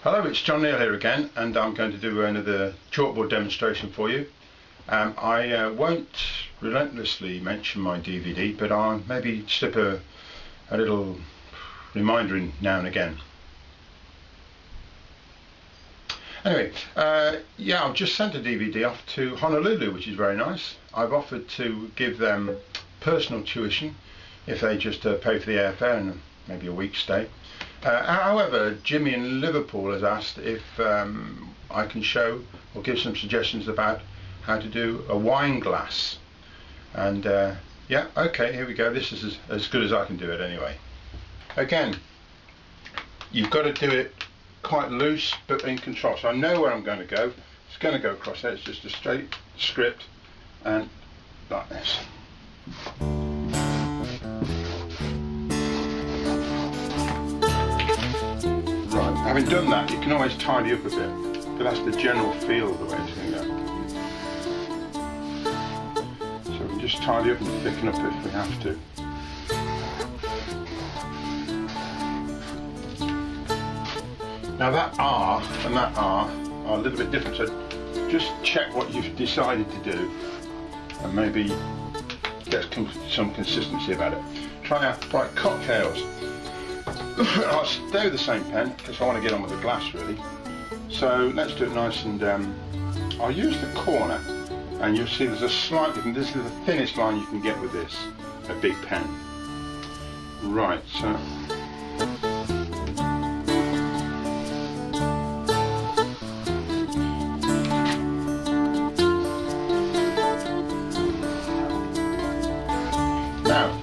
Hello, it's John Neal here again, and I'm going to do another chalkboard demonstration for you. I won't relentlessly mention my DVD, but I'll maybe slip a little reminder in now and again. Anyway, yeah, I've just sent a DVD off to Honolulu, which is very nice. I've offered to give them personal tuition if they just pay for the airfare and maybe a week's stay. However, Jimmy in Liverpool has asked if I can show or give some suggestions about how to do a wine glass. And yeah, okay, here we go. This is as good as I can do it anyway. Again, you've got to do it quite loose but in control. So I know where I'm going to go. It's going to go across there. It's just a straight script and like this. Having done that, you can always tidy up a bit, but that's the general feel of the way it's going to go. So we can just tidy up and thicken up if we have to. Now that R and that R are a little bit different, so just check what you've decided to do and maybe get some consistency about it. Try out like cocktails. I'll stay with the same pen because I want to get on with the glass really. So let's do it nice and I'll use the corner, and you'll see there's a slight difference. This is the thinnest line you can get with this, a big pen. Right, so now,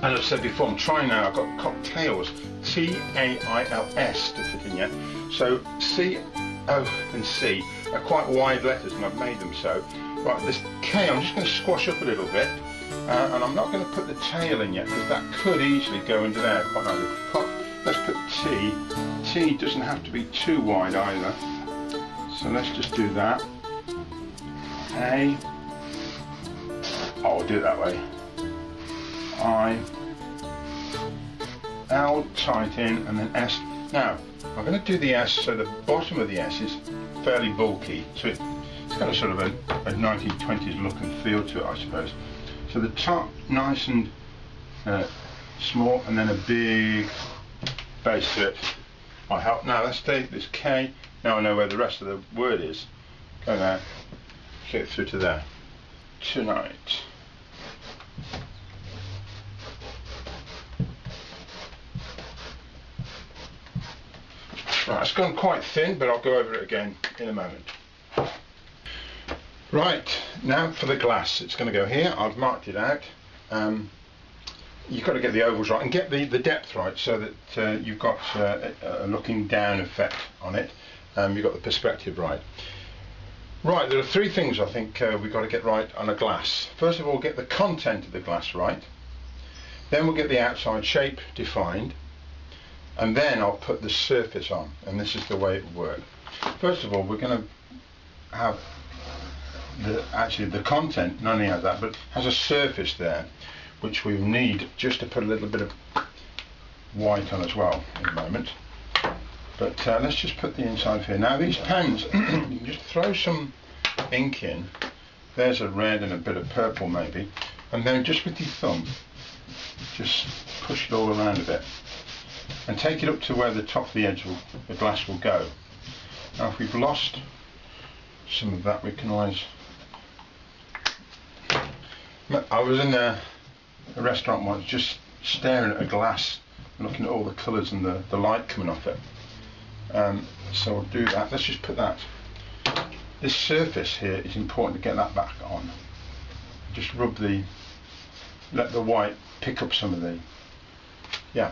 as I said before, I'm trying now. I've got cocktails, T-A-I-L-S to fit in yet. So C, O and C are quite wide letters and I've made them so. Right, this K I'm just going to squash up a little bit, and I'm not going to put the tail in yet because that could easily go under there quite nicely. Let's put T. T doesn't have to be too wide either. So let's just do that. A. Oh, we'll do it that way. I, L, tight in, and then S. Now, I'm going to do the S so the bottom of the S is fairly bulky, so it's got a sort of a 1920s look and feel to it, I suppose. So the top nice and small, and then a big base to it. I help. Now let's take this K. Now I know where the rest of the word is. Go there, get through to there. Tonight. Right, it's gone quite thin, but I'll go over it again in a moment. Right, now for the glass. It's going to go here. I've marked it out. You've got to get the ovals right and get the depth right so that you've got a looking down effect on it. You've got the perspective right. Right, there are three things I think we've got to get right on a glass. First of all, get the content of the glass right. Then we'll get the outside shape defined. And then I'll put the surface on, and this is the way it will work. First of all, we're going to have actually the content not only has that, but has a surface there, which we need just to put a little bit of white on as well in a moment. But let's just put the inside here. Now these pens, you can just throw some ink in. There's a red and a bit of purple maybe, and then just with your thumb, just push it all around a bit. And take it up to where the top of the edge of the glass will go. Now if we've lost some of that, we can always... I was in a restaurant once just staring at a glass, looking at all the colours and the light coming off it. So we'll do that. Let's just put that. This surface here is important to get that back on. Just rub let the white pick up some of the... Yeah.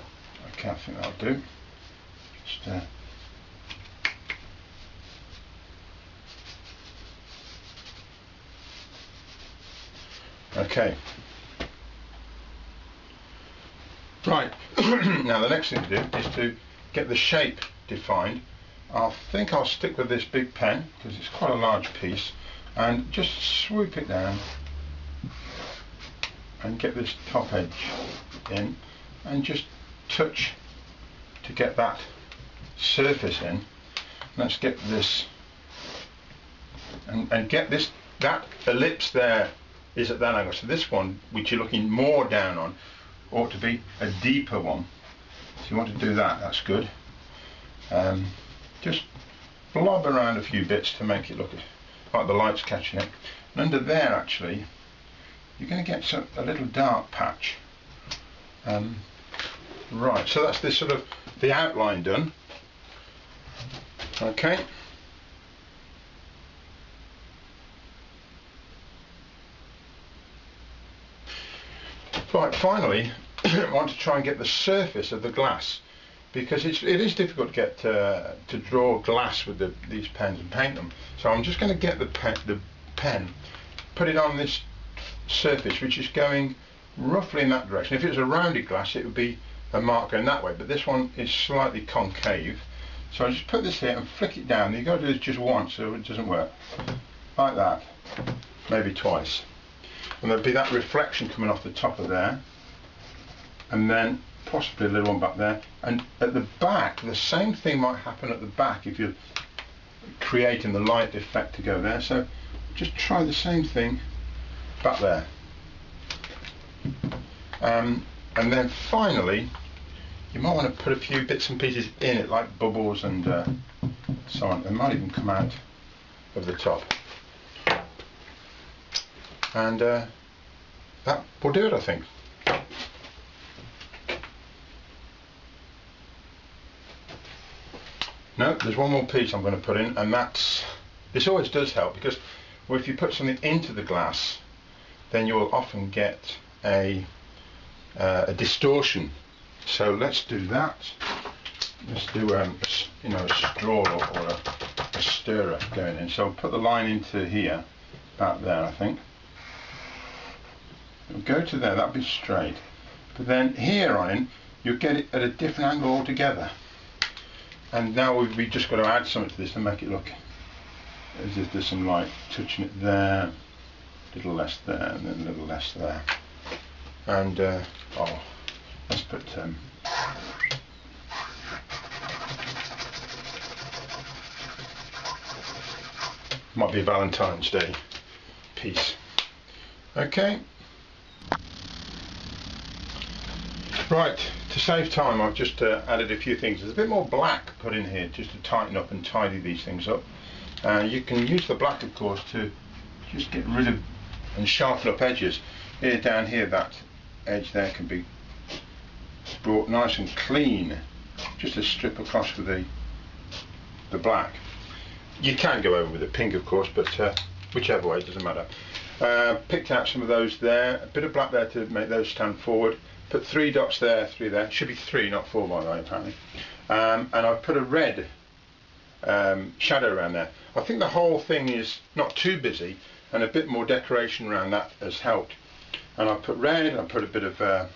Okay, I think that'll do. Just, okay. Right. Now the next thing to do is to get the shape defined. I think I'll stick with this big pen because it's quite a large piece, and just swoop it down and get this top edge in and just touch to get that surface in, let's get this and get this, that ellipse there is at that angle, so this one which you're looking more down on ought to be a deeper one. So you want to do that, that's good. Just blob around a few bits to make it look like the light's catching it. And under there actually you're going to get a little dark patch. Right, so that's this sort of the outline done. Okay. Right, finally I want to try and get the surface of the glass, because it is difficult to get to draw glass with these pens and paint them. So I'm just going to get the pen, put it on this surface which is going roughly in that direction. If it was a rounded glass it would be a mark going that way, but this one is slightly concave. So I just put this here and flick it down. You've got to do this just once so it doesn't work. Like that, maybe twice. And there'll be that reflection coming off the top of there, and then possibly a little one back there. And at the back, the same thing might happen at the back if you're creating the light effect to go there. So just try the same thing back there. And then finally you might want to put a few bits and pieces in it, like bubbles and so on. They might even come out of the top, and that will do it, I think. No, there's one more piece I'm going to put in, and this always does help, because if you put something into the glass then you will often get a distortion. So let's do that. Let's do a straw or a stirrer going in. So I'll put the line into here, about there I think. It'll go to there, that'll be straight. But then here on in, you'll get it at a different angle altogether. And now we've just got to add something to this to make it look as if there's some light touching it there, a little less there, and then a little less there. And let's put might be a Valentine's Day piece. Okay. Right, to save time I've just added a few things. There's a bit more black put in here just to tighten up and tidy these things up. You can use the black of course to just get rid of and sharpen up edges. Here, down here, that edge there can be brought nice and clean, just a strip across with the black. You can go over with the pink of course, but whichever way, it doesn't matter. Picked out some of those there, a bit of black there to make those stand forward. Put 3 dots there, 3 there. Should be 3, not 4 by the way, apparently. And I've put a red shadow around there. I think the whole thing is not too busy, and a bit more decoration around that has helped. And I've put red, I've put a bit of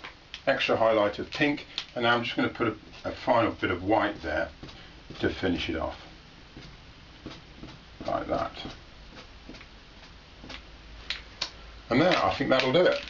extra highlight of pink, and now I'm just going to put a final bit of white there to finish it off. Like that. And there, I think that'll do it.